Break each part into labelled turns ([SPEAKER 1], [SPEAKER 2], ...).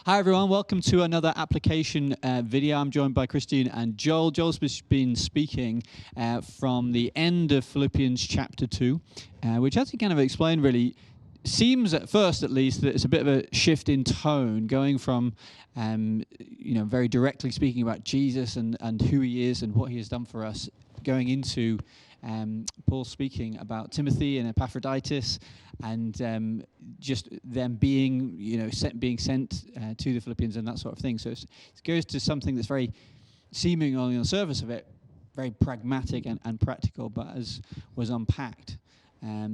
[SPEAKER 1] Hi everyone, welcome to another application video. I'm joined by Christine and Joel. Joel's been speaking from the end of Philippians chapter 2, which as he kind of explained really, seems at first at least that it's a bit of a shift in tone, going from very directly speaking about Jesus and who he is and what he has done for us, going into Paul speaking about Timothy and Epaphroditus, and just them being, being sent to the Philippians and that sort of thing. So it goes to something that's very seemingly on the surface of it, very pragmatic and practical, but as was unpacked.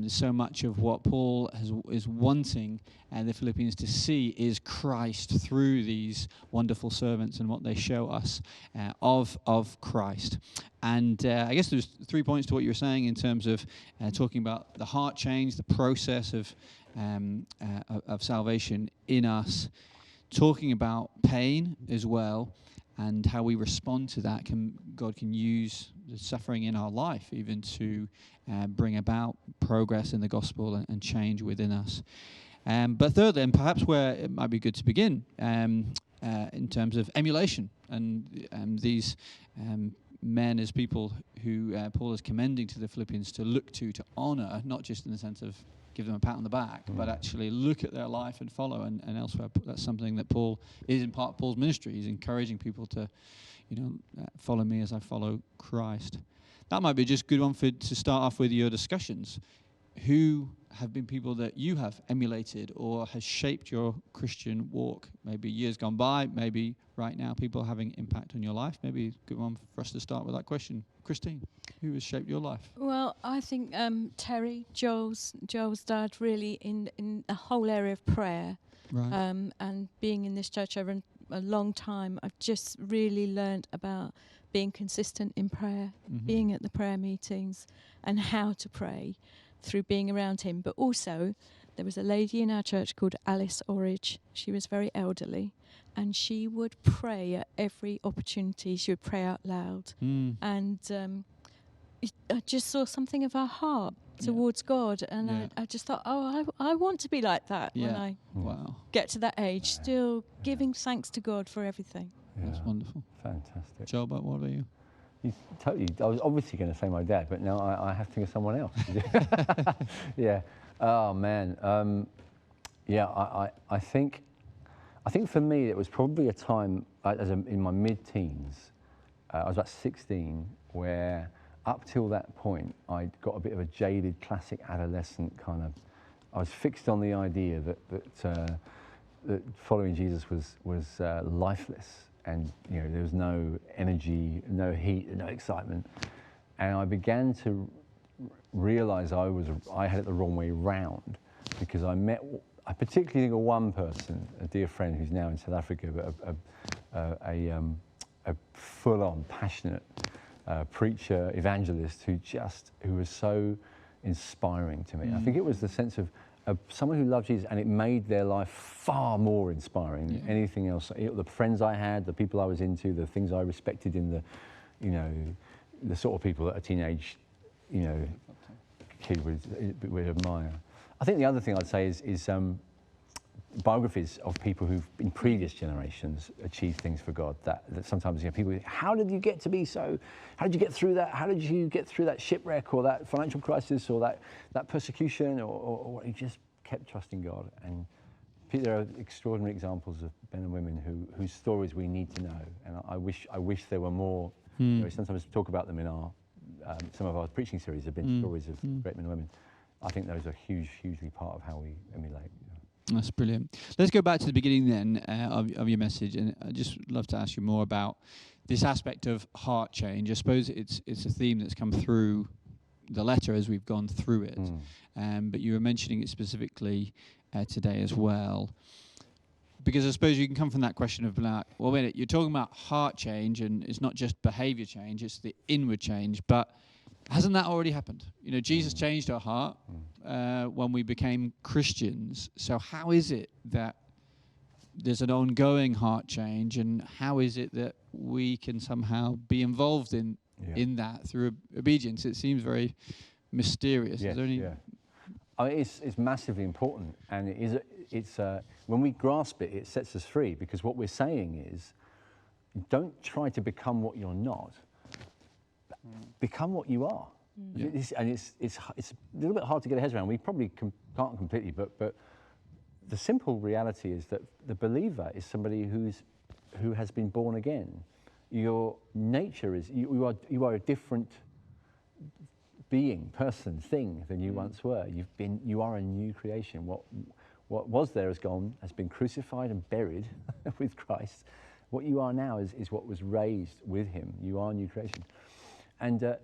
[SPEAKER 1] So much of what Paul is wanting the Philippians to see is Christ through these wonderful servants and what they show us of Christ. And I guess there's 3 points to what you were saying in terms of talking about the heart change, the process of salvation in us, talking about pain as well, and how we respond to that. God can use the suffering in our life even to bring about progress in the gospel and change within us. But thirdly, and perhaps where it might be good to begin, in terms of emulation and these men as people who Paul is commending to the Philippians to look to honor, not just in the sense of give them a pat on the back, but actually look at their life and follow. And elsewhere, that's something that Paul is in part of Paul's ministry. He's encouraging people to, follow me as I follow Christ. That might be just a good one to start off with your discussions. Who have been people that you have emulated or has shaped your Christian walk? Maybe years gone by, maybe right now, people having impact on your life. Maybe a good one for us to start with that question. Christine, who has shaped your life?
[SPEAKER 2] Well, I think Terry, Joel's dad, really in the whole area of prayer.
[SPEAKER 1] Right.
[SPEAKER 2] And being in this church over a long time, I've just really learnt about being consistent in prayer, being at the prayer meetings, and how to pray through being around him. But also, there was a lady in our church called Alice Orridge. She was very elderly, and she would pray at every opportunity. She would pray out loud. And I just saw something of her heart towards God, and I just thought, I want to be like that when I get to that age, still giving thanks to God for everything.
[SPEAKER 1] Yeah. That's wonderful.
[SPEAKER 3] Fantastic.
[SPEAKER 1] Joel, but what about you?
[SPEAKER 3] I was obviously going to say my dad, but now I have to think of someone else. Yeah. Oh man. I think for me it was probably a time in my mid-teens. I was about 16, where up till that point I got a bit of a jaded, classic adolescent kind of. I was fixed on the idea that following Jesus was lifeless. And there was no energy, no heat, no excitement, and I began to realize I had it the wrong way round, because I particularly think of one person, a dear friend who's now in South Africa, but a full-on passionate preacher, evangelist who was so inspiring to me. I think it was the sense of someone who loved Jesus, and it made their life far more inspiring than anything else. The friends I had, the people I was into, the things I respected in the sort of people that a teenage, kid would admire. I think the other thing I'd say is biographies of people who've in previous generations achieved things for God. That sometimes people, how did you get to be so? How did you get through that? How did you get through that shipwreck or that financial crisis or that persecution or you just kept trusting God? And there are extraordinary examples of men and women whose stories we need to know. And I wish there were more. Sometimes we talk about them in our some of our preaching series have been stories of great men and women. I think those are hugely part of how we emulate.
[SPEAKER 1] That's brilliant. Let's go back to the beginning then of your message, and I'd just love to ask you more about this aspect of heart change. I suppose it's a theme that's come through the letter as we've gone through it, but you were mentioning it specifically today as well, because I suppose you can come from that question of like, well, wait a minute, you're talking about heart change, and it's not just behaviour change, it's the inward change, but hasn't that already happened? Jesus changed our heart when we became Christians. So how is it that there's an ongoing heart change, and how is it that we can somehow be involved in that through obedience? It seems very mysterious.
[SPEAKER 3] Yes, I mean, it's massively important, and it is when we grasp it, it sets us free, because what we're saying is, don't try to become what you're not. Become what you are. And it's a little bit hard to get our heads around. We probably can't completely, but the simple reality is that the believer is somebody who has been born again. Your nature is, you are a different being, person, thing than you once were. You are a new creation. What was there has been crucified and buried with Christ. What you are now is what was raised with him. You are a new creation. And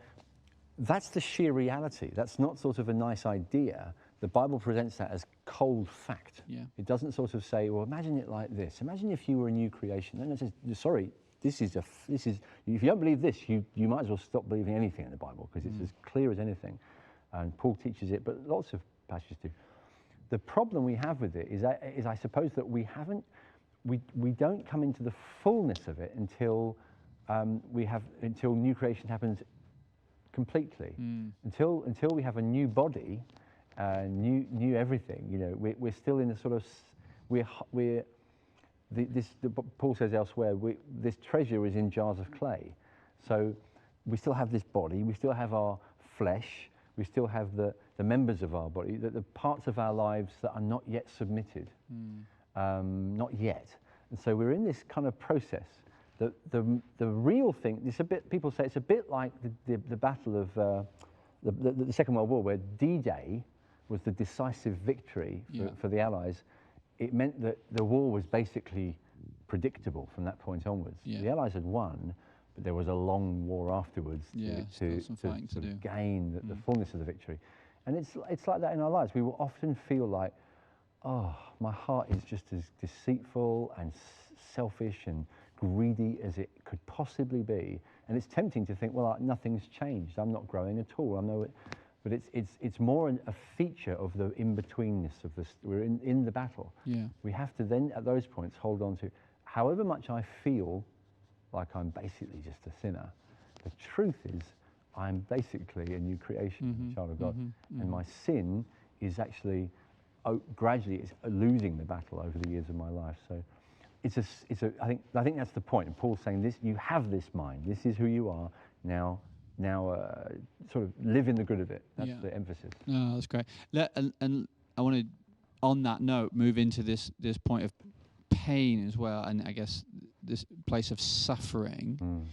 [SPEAKER 3] that's the sheer reality. That's not sort of a nice idea. The Bible presents that as cold fact.
[SPEAKER 1] Yeah.
[SPEAKER 3] It doesn't sort of say, well, imagine it like this. Imagine if you were a new creation. No, it says, sorry, this is if you don't believe this, you might as well stop believing anything in the Bible, because it's as clear as anything. And Paul teaches it, but lots of passages do. The problem we have with it is I suppose that we don't come into the fullness of it until new creation happens completely. Until we have a new body, new everything. You know, we're still in a sort of Paul says elsewhere, this treasure is in jars of clay. So we still have this body, we still have our flesh, we still have the members of our body, the parts of our lives that are not yet submitted, not yet. And so we're in this kind of process. The real thing, people say it's a bit like the battle of the Second World War, where D-Day was the decisive victory for the Allies. It meant that the war was basically predictable from that point onwards.
[SPEAKER 1] Yeah.
[SPEAKER 3] The Allies had won, but there was a long war afterwards to gain the fullness of the victory. And it's like that in our lives. We will often feel like, oh, my heart is just as deceitful and selfish and greedy as it could possibly be. And it's tempting to think, well, nothing's changed. I'm not growing at all. But it's more a feature of the in-betweenness of this. We're in the battle.
[SPEAKER 1] Yeah.
[SPEAKER 3] We have to then, at those points, hold on to, however much I feel like I'm basically just a sinner, the truth is I'm basically a new creation, a child of God. And my sin is actually gradually it's losing the battle over the years of my life. So I think that's the point. And Paul's saying this: you have this mind. This is who you are now. Sort of live in the good of it. That's the emphasis.
[SPEAKER 1] No, that's great. And I want to, on that note, move into this point of pain as well, and I guess this place of suffering,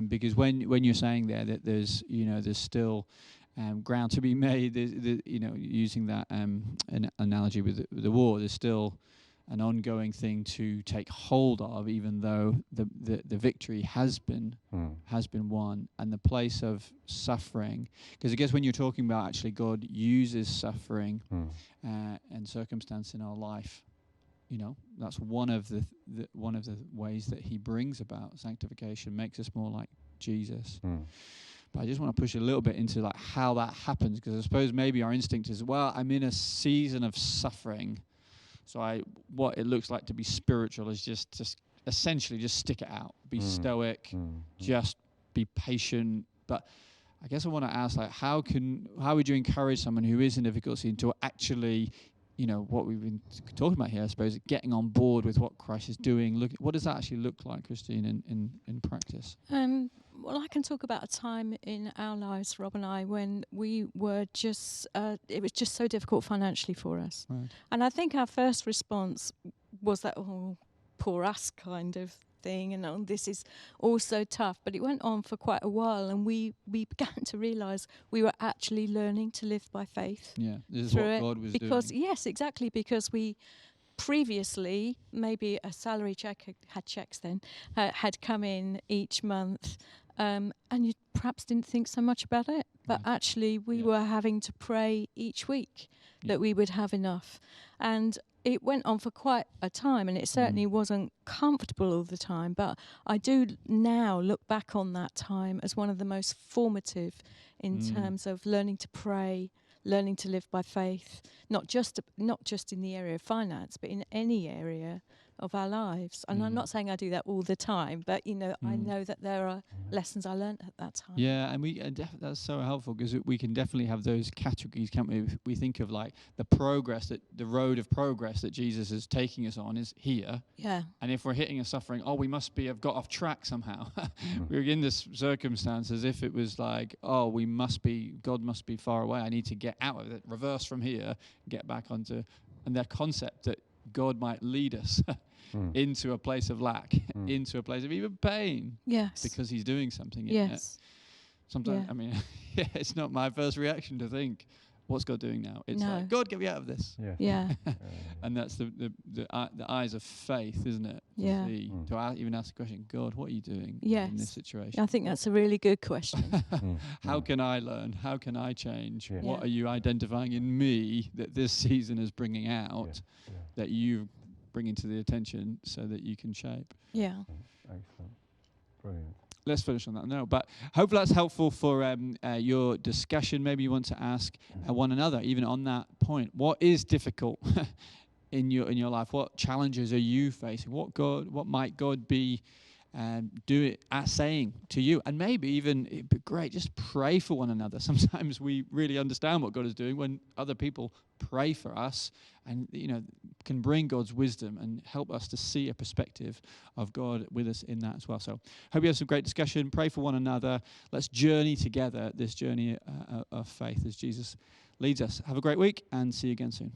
[SPEAKER 1] because when you're saying there that there's still ground to be made, using that an analogy with the war, there's still an ongoing thing to take hold of, even though the victory has been won, and the place of suffering. Because I guess when you're talking about actually God uses suffering and circumstance in our life, that's one of the ways that He brings about sanctification, makes us more like Jesus. But I just want to push a little bit into like how that happens, because I suppose maybe our instinct is, well, I'm in a season of suffering. So what it looks like to be spiritual is just essentially just stick it out, be stoic, just be patient. But I guess I want to ask, like, how would you encourage someone who is in difficulty to actually, what we've been talking about here, I suppose, getting on board with what Christ is doing? What does that actually look like, Christine, in practice?
[SPEAKER 2] Well, I can talk about a time in our lives, Rob and I, when we were it was just so difficult financially for us. Right. And I think our first response was that, oh, poor us kind of thing, and this is all so tough. But it went on for quite a while, and we began to realise we were actually learning to live by faith.
[SPEAKER 1] Yeah, this is what God was doing.
[SPEAKER 2] Yes, exactly, because we previously, maybe a salary check had come in each month, and you perhaps didn't think so much about it, but actually we were having to pray each week that we would have enough. And it went on for quite a time, and it certainly wasn't comfortable all the time, but I do now look back on that time as one of the most formative in terms of learning to pray, learning to live by faith, not just in the area of finance, but in any area of our lives. And I'm not saying I do that all the time, but I know that there are lessons I learned at that time.
[SPEAKER 1] Yeah, and we that's so helpful, because we can definitely have those categories, can't we? We think of like the road of progress that Jesus is taking us on is here.
[SPEAKER 2] Yeah.
[SPEAKER 1] And if we're hitting a suffering, we must have got off track somehow. We're in this circumstance as if it was like, God must be far away. I need to get out of it, reverse from here, get back onto, and that concept that God might lead us into a place of lack, into a place of even pain.
[SPEAKER 2] Yes.
[SPEAKER 1] Because he's doing something.
[SPEAKER 2] Yes.
[SPEAKER 1] Sometimes, I mean, it's not my first reaction to think, what's God doing now? It's like, God, get me out of this.
[SPEAKER 2] Yeah.
[SPEAKER 1] And that's the eyes of faith, isn't it?
[SPEAKER 2] Yeah.
[SPEAKER 1] To even ask the question, God, what are you doing
[SPEAKER 2] Yes.
[SPEAKER 1] in this situation?
[SPEAKER 2] I think that's a really good question.
[SPEAKER 1] How can I learn? How can I change?
[SPEAKER 3] Yeah.
[SPEAKER 1] What are you identifying in me that this season is bringing out that you bring into the attention so that you can shape?
[SPEAKER 2] Yeah.
[SPEAKER 3] Excellent. Brilliant.
[SPEAKER 1] Let's finish on that note. But hopefully that's helpful for your discussion. Maybe you want to ask one another, even on that point, what is difficult in your life? What challenges are you facing? What might God be saying to you? And maybe even, it'd be great, just pray for one another. Sometimes we really understand what God is doing when other people pray for us, and can bring God's wisdom and help us to see a perspective of God with us in that as well. So hope you have some great discussion. Pray for one another. Let's journey together this journey of faith as Jesus leads us. Have a great week, and see you again soon.